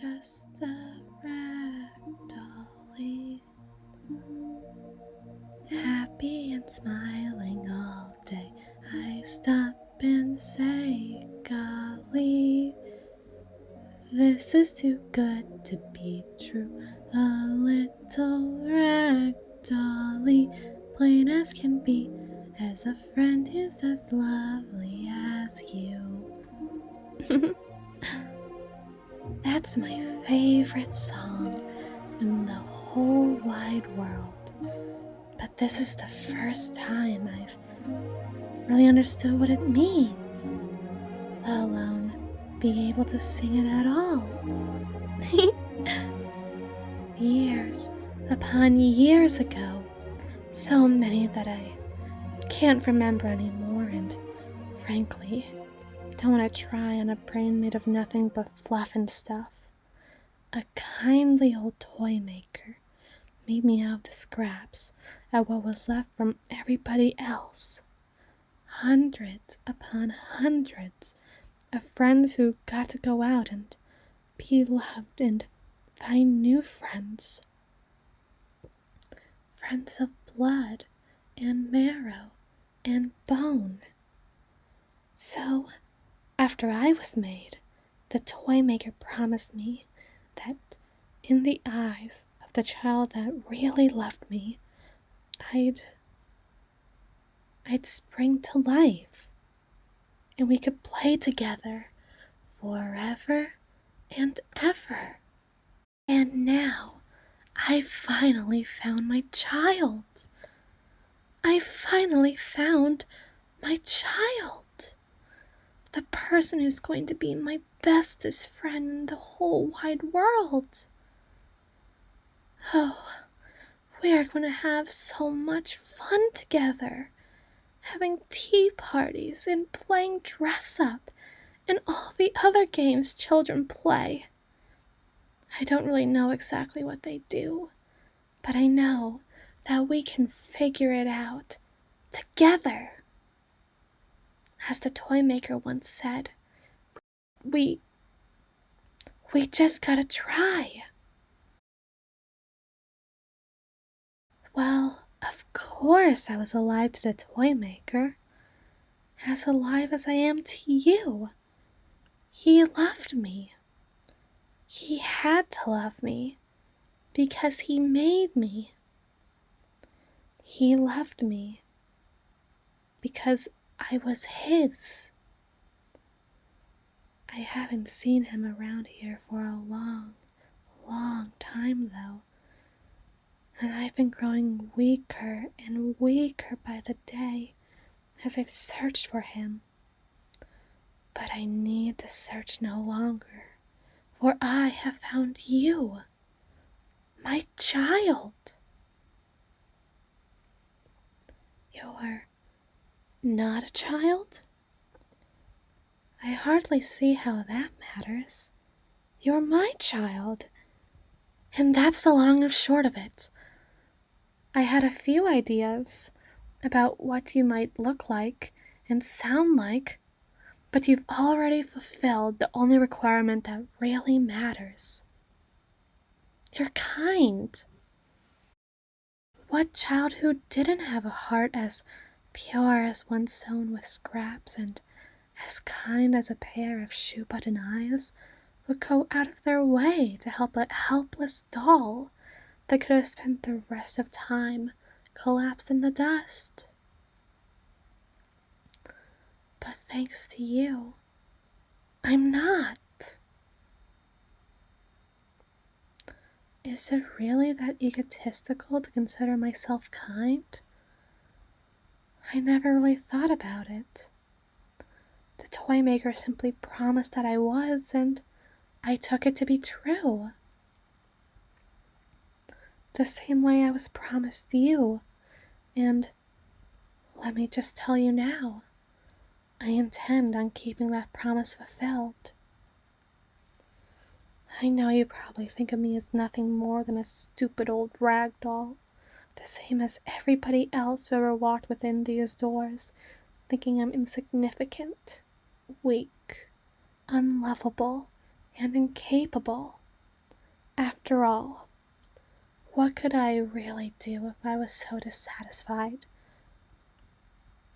just a ragdolly, happy and smiling all day. I stop and say, golly, this is too good to be true. A little ragdolly, plain as can be, as a friend who's as lovely as you. That's my favorite song in the whole wide world. But this is the first time I've really understood what it means, let alone be able to sing it at all. Years upon years ago, so many that I can't remember anymore, and frankly, don't want to try on a brain made of nothing but fluff and stuff. A kindly old toy maker made me out of the scraps of what was left from everybody else. Hundreds upon hundreds of friends who got to go out and be loved and find new friends. Friends of blood and marrow and bone. So, after I was made, the toy maker promised me that in the eyes of the child that really loved me, I'd spring to life, and we could play together forever and ever. And now, I finally found my child. I finally found my child. The person who's going to be my bestest friend in the whole wide world. Oh, we are going to have so much fun together. Having tea parties and playing dress up and all the other games children play. I don't really know exactly what they do, but I know that we can figure it out together. As the toy maker once said, we just gotta try. Well, of course I was alive to the toy maker. As alive as I am to you. He loved me. He had to love me because he made me. He loved me because I was his. I haven't seen him around here for a long, long time though, and I've been growing weaker and weaker by the day as I've searched for him. But I need to search no longer, for I have found you, my child. You're not a child? I hardly see how that matters. You're my child, and that's the long and short of it. I had a few ideas about what you might look like and sound like, but you've already fulfilled the only requirement that really matters. You're kind. What child who didn't have a heart as pure as one sewn with scraps and as kind as a pair of shoe-button eyes would go out of their way to help a helpless doll that could have spent the rest of time collapsed in the dust? But thanks to you, I'm not. Is it really that egotistical to consider myself kind? I never really thought about it. The toy maker simply promised that I was, and I took it to be true. The same way I was promised you, and let me just tell you now, I intend on keeping that promise fulfilled. I know you probably think of me as nothing more than a stupid old rag doll, the same as everybody else who ever walked within these doors, thinking I'm insignificant, weak, unlovable, and incapable. After all, what could I really do if I was so dissatisfied?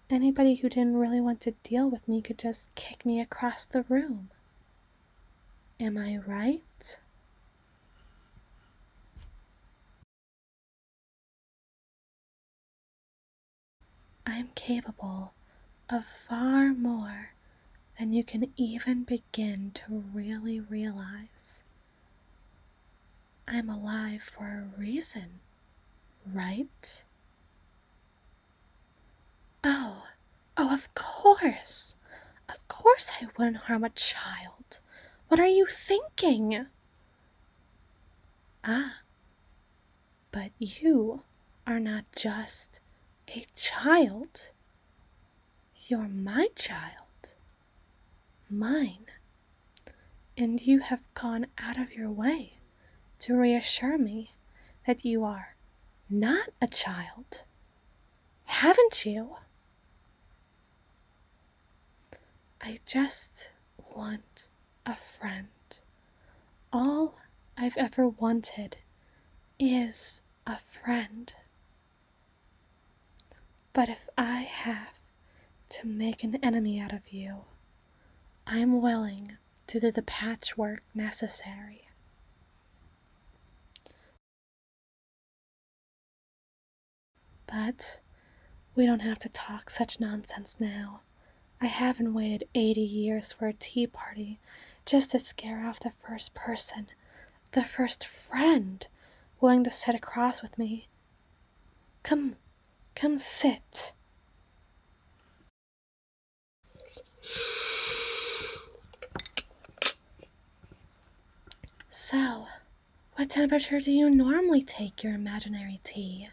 Anybody who didn't really want to deal with me could just kick me across the room. Am I right? I'm capable of far more than you can even begin to really realize. I'm alive for a reason, right? Oh, of course. Of course I wouldn't harm a child. What are you thinking? Ah, but you are not just a child. You're my child. Mine. And you have gone out of your way to reassure me that you are not a child. Haven't you? I just want a friend. All I've ever wanted is a friend. But if I have to make an enemy out of you, I'm willing to do the patchwork necessary. But we don't have to talk such nonsense now. I haven't waited 80 years for a tea party just to scare off the first person, the first friend willing to sit across with me. Come sit. So, what temperature do you normally take your imaginary tea?